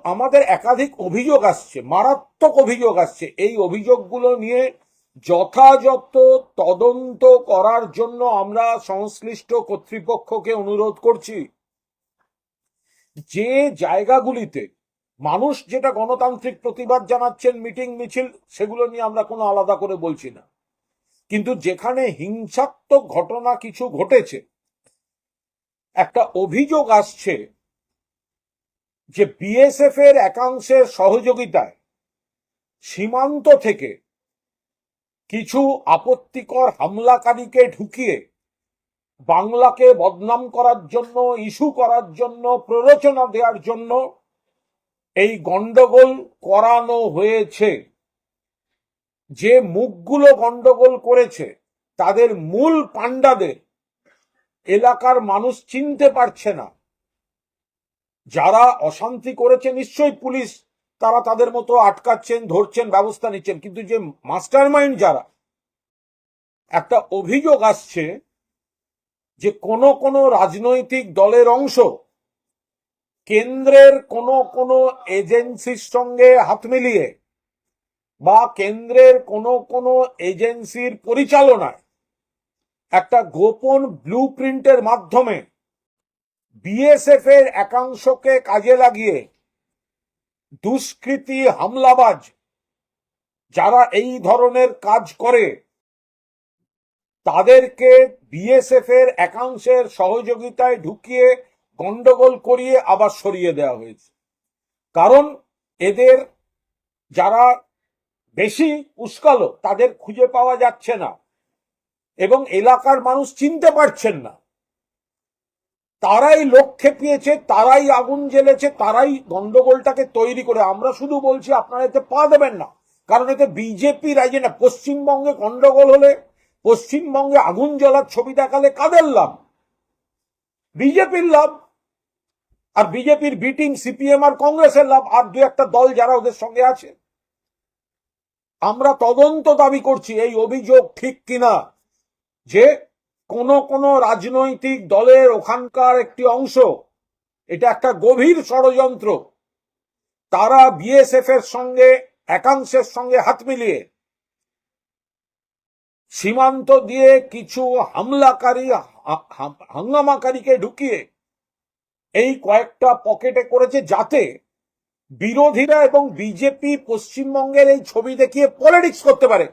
আমাদের একাধিক অভিযোগ আসছে, মারাত্মক অভিযোগ আসছে। এই অভিযোগগুলো নিয়ে যথাযথ তদন্ত করার জন্য আমরা সংশ্লিষ্ট কর্তৃপক্ষকে অনুরোধ করছি। যে জায়গাগুলিতে মানুষ যেটা গণতান্ত্রিক প্রতিবাদ জানাচ্ছেন, মিটিং মিছিল, সেগুলো নিয়ে আমরা কোনো আলাদা করে বলছি না, কিন্তু যেখানে হিংসাত্মক ঘটনা কিছু ঘটেছে, একটা অভিযোগ আসছে যে বিএসএফ এর একাংশের সহযোগিতায় সীমান্ত থেকে কিছু আপত্তিকর হামলাকারীকে ঢুকিয়ে বাংলাকে বদনাম করার জন্য, ইস্যু করার জন্য, প্ররোচনা দেওয়ার জন্য এই গন্ডগোল করানো হয়েছে। যে মুখগুলো গন্ডগোল করেছে তাদের মূল পান্ডাদের এলাকার মানুষ চিনতে পারছে না। যারা অশান্তি করেছে নিশ্চয়ই পুলিশ তারা তাদের মতো আটকাচ্ছেন, ধরছেন, ব্যবস্থা নিচ্ছেন, কিন্তু যে মাস্টারমাইন্ড যারা, একটা অভিযোগ আসছে যে কোন রাজনৈতিক দলের অংশ কেন্দ্রের কোন এজেন্সির সঙ্গে হাত মিলিয়ে বা কেন্দ্রের কোন এজেন্সির পরিচালনায় একটা গোপন ব্লুপ্রিন্টের মাধ্যমে বিএসএফ এর একাংশকে কাজে লাগিয়ে দুষ্কৃতী, হামলাবাজ যারা এই ধরনের কাজ করে তাদেরকে বিএসএফ এর একাংশের সহযোগিতায় ঢুকিয়ে গন্ডগোল করিয়ে আবার সরিয়ে দেওয়া হয়েছে। কারণ এদের যারা বেশি উস্কালো তাদের খুঁজে পাওয়া যাচ্ছে না এবং এলাকার মানুষ চিনতে পারছেন না। তারাই লোক খেপিয়েছে, তারাই আগুন জ্বেলেছে, তারাই গন্ডগোলটাকে তৈরি করে। আমরা শুধু বলছি আপনারা এতে পা দেবেন না, কারণ এতে বিজেপির এজেন্ডা। পশ্চিমবঙ্গে গন্ডগোল হলে, পশ্চিমবঙ্গে আগুন জ্বলার ছবি দেখালে কাদের লাভ? বিজেপির লাভ, আর বিজেপির বিটিং সিপিএম আর কংগ্রেসের লাভ, আর দু একটা দল যারা ওদের সঙ্গে আছে। আমরা তদন্ত দাবি করছি এই অভিযোগ ঠিক কিনা, যে কোন রাজনৈতিক দলের ওখানকার একটি অংশ, এটা একটা গভীর ষড়যন্ত্র, তারা বিএসএফ এর সঙ্গে একাংশের সঙ্গে হাত মিলিয়ে সীমান্ত দিয়ে কিছু হামলাকারী, হাঙ্গামাকারীকে ঢুকিয়ে এই কয়েকটা পকেটে করেছে, যাতে বিরোধীরা এবং বিজেপি পশ্চিমবঙ্গের এই ছবি দেখিয়ে পলিটিক্স করতে পারে।